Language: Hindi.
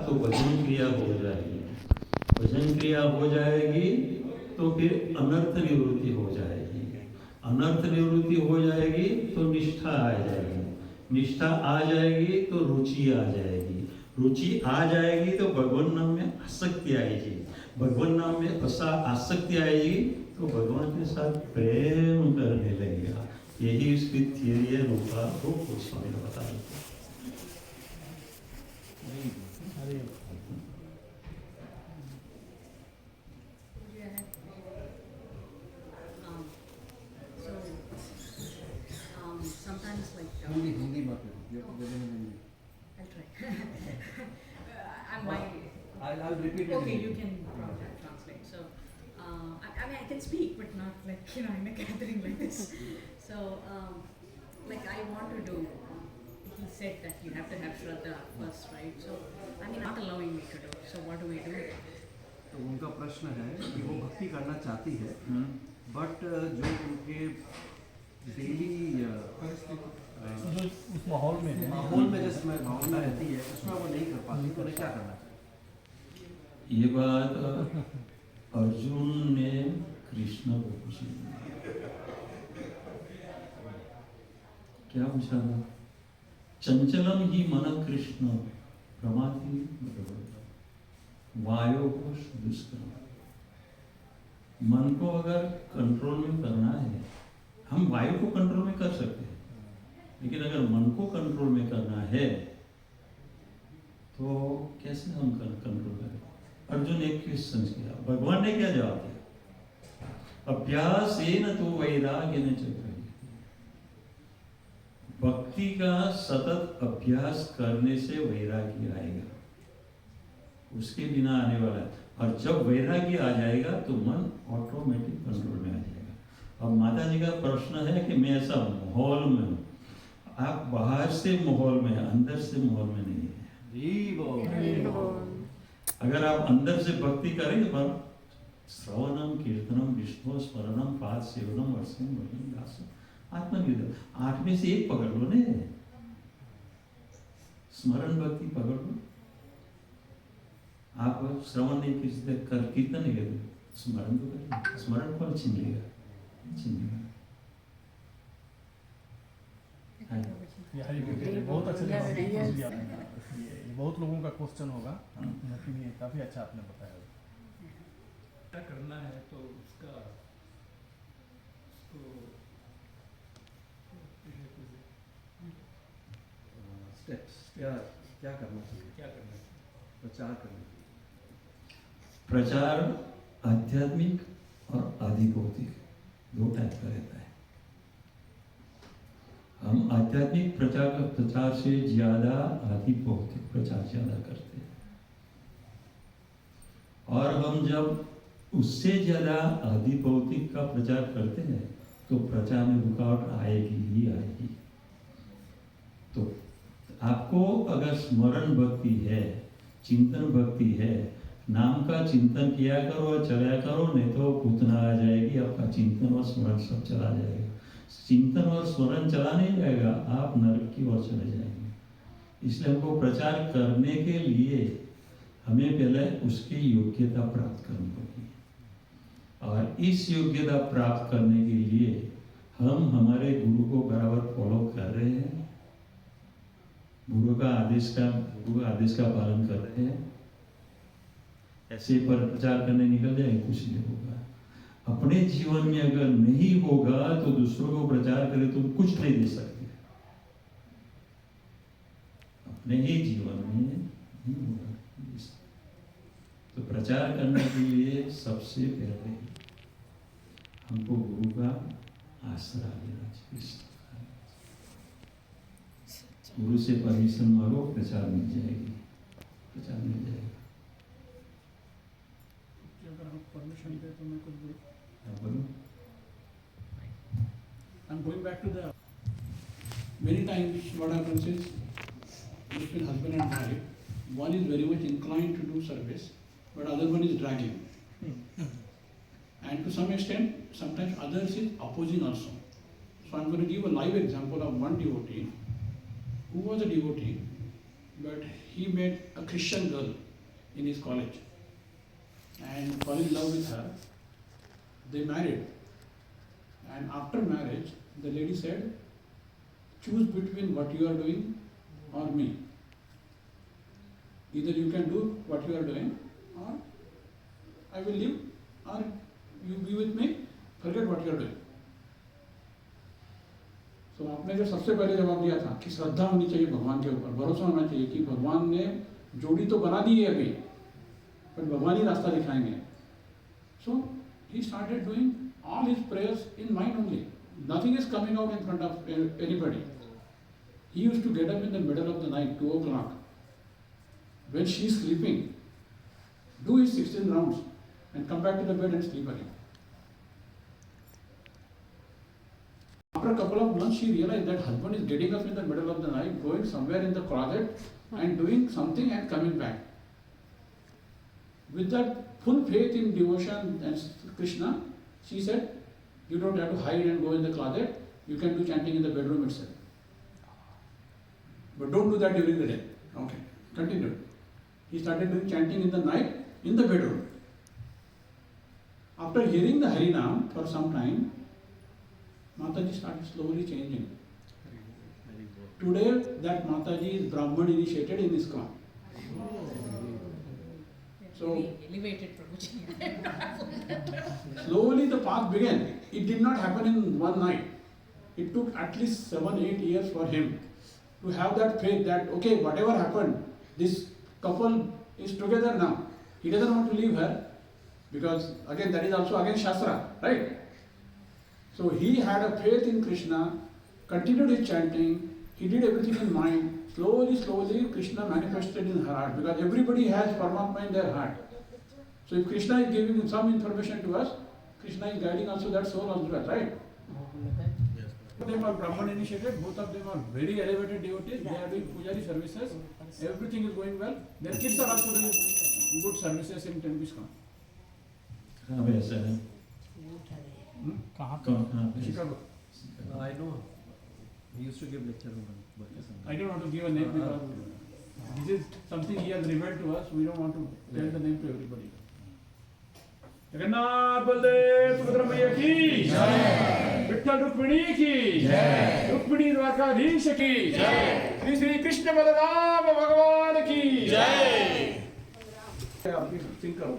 तो भजन क्रिया हो जाएगी, भजन क्रिया हो जाएगी तो फिर अनर्थ निवृत्ति हो जाएगी, अनर्थ निवृत्ति हो जाएगी तो निष्ठा आ जाएगी, निष्ठा आ जाएगी तो रुचि आ जाएगी, रुचि आ जाएगी तो भगवान नाम में आसक्ति आएगी, भगवान नाम में आसक्ति आएगी तो भगवान के साथ प्रेम करने लगेगा। यही उसकी थियरी है रूपा रूप गोस्वामी ने बता दी। Sometimes like Hindi बात है, I'll try. I'll repeat it. Okay, you can translate. So, I mean, I can speak, but not like, in a gathering like this. So, like I want to do, he said that you have to have Shraddha first, right? So, I mean, not allowing me to do. So, what do we do? तो उनका प्रश्न है कि वो भक्ति करना चाहती है, बट जो उनके डेली उस माहौल में जिसमें भावना रहती है उसमें वो नहीं कर पाती, तो उन्हें क्या करना चाहिए? ये बात अर्जुन ने कृष्ण को पूछी, क्या पूछा था? चंचलम ही मन कृष्ण प्रमाथि वायु को दुष्कर्म। मन को अगर कंट्रोल में करना है, हम वायु को कंट्रोल में कर सकते हैं, लेकिन अगर मन को कंट्रोल में करना है तो कैसे हम कंट्रोल करें? अर्जुन एक क्वेश्चन किया, भगवान ने क्या जवाब दिया? अभ्यासेन तो वैराग्येन च गृह्यते। भक्ति का सतत अभ्यास करने से वैराग्य आएगा, उसके बिना आने वाला है। और जब वैराग्य आ जाएगा तो मन ऑटोमेटिक कंट्रोल में आ जाएगा। अब माता जी का प्रश्न है कि मैं ऐसा माहौल में हूँ, आप बाहर से माहौल में है, अंदर से माहौल में नहीं है। अगर आप अंदर से भक्ति करेंगे पर श्रवणम कीर्तनम विष्णु स्मरणम पाद सेवनम वर्षम वर्णम दासम आत्मनिर्भर, 8 में से एक पकड़ लो ने, स्मरण भक्ति पकड़ लो। आप श्रवण नहीं कर कीर्तन नहीं करते, स्मरण तो करें, स्मरण कौन छीन लेगा? बहुत अच्छा, बहुत लोगों का क्वेश्चन होगा, लेकिन ये काफी अच्छा आपने बताया। क्या करना है तो उसका स्टेप्स क्या करना चाहिए? क्या करना है? प्रचार करना चाहिए। प्रचार आध्यात्मिक और आधिभौतिक दो टाइप का रहता है। हम आध्यात्मिक प्रचार से ज्यादा आधिभौतिक प्रचार ज्यादा करते हैं, और हम जब उससे ज्यादा आधिभौतिक का प्रचार करते हैं तो प्रचार में रुकावट आएगी ही आएगी। तो आपको अगर स्मरण भक्ति है, चिंतन भक्ति है, नाम का चिंतन किया करो और चलाया करो, नहीं तो पूतना आ जाएगी, आपका चिंतन और स्मरण सब चला जाएगा। चिंतन और स्मरण चला नहीं जाएगा, आप नरक की ओर चले जाएंगे। इसलिए हमको प्रचार करने के लिए हमें पहले उसकी योग्यता प्राप्त करनी होगी, और इस योग्यता प्राप्त करने के लिए हम हमारे गुरु को बराबर फॉलो कर रहे हैं, गुरु का आदेश का पालन कर रहे हैं। ऐसे पर प्रचार करने निकल जाए कुछ नहीं होगा। अपने जीवन में अगर नहीं होगा तो दूसरों को प्रचार करे तो कुछ नहीं दे सकते। अपने ही जीवन में नहीं होगा तो प्रचार करने के लिए सबसे पहले हमको गुरु का आसरा लेना चाहिए। गुरु से परमिशन मांगो, प्रचार मिल जाएगी, प्रचार मिल जाएगा। अगर हम परमिशन दे तो मैं कुछ बोलूं? बोलो। I'm going back to the many times what happens is between husband and wife, one is very much inclined to do service, but other one is dragging. And to some extent, sometimes others is opposing also. So I'm going to give a live example of one devotee who was a devotee, but he met a Christian girl in his college and fell in love with her. They married, and after marriage, the lady said, choose between what you are doing or me. Either you can do what you are doing, or I will leave, or you be with me, forget what you are doing. So आपने जो सबसे पहले जवाब दिया था कि श्रद्धा होनी चाहिए भगवान के ऊपर, भरोसा होना चाहिए कि भगवान ने जोड़ी तो बना दी है अभी, पर भगवान ही रास्ता दिखाएंगे. So he started doing all his prayers in mind only. Nothing is coming out in front of anybody. He used to get up in the middle of the night, 2 o'clock, when she is sleeping, do his 16 rounds and come back to the bed and sleep again. After a couple of months, she realized that husband is getting up in the middle of the night, going somewhere in the closet and doing something and coming back. With that full faith in devotion and Krishna, she said, you don't have to hide and go in the closet, you can do chanting in the bedroom itself. But don't do that during the day. Okay, continue. He started doing chanting in the night in the bedroom. After hearing the Harinam for some time, Mataji started slowly changing. Today, that Mataji is Brahman initiated in ISKCON. So, Elevated Prabhuji. slowly the path began. It did not happen in one night. It took at least 7-8 years for him to have that faith that, okay, whatever happened, this couple is together now. He doesn't want to leave her because, again, that is also against Shastra, right? So he had a faith in Krishna, continued his chanting, he did everything in mind. Slowly, Krishna manifested in her heart because everybody has Paramatma in their heart. So if Krishna is giving some information to us, Krishna is guiding also that soul as well, right? Both of them are Brahman initiated, both of them are very elevated devotees, they are doing pujari services, everything is going well. Their kids are also doing good services in Tempishkan. कहाँ पे ऐसा है? कहाँ कहाँ पे? Chicago. I know. He used to give lecture on I don't want to give a name because this is something he has revealed to us, we don't want to tell the name to everybody. Jagannath Baldev Subhadra मैया की जय, विठ्ठल रुक्मिणी की जय, रुक्मिणी द्वारकाधीश की जय, श्री श्री कृष्ण बलराम भगवान की जय. आप भी सिंग करो.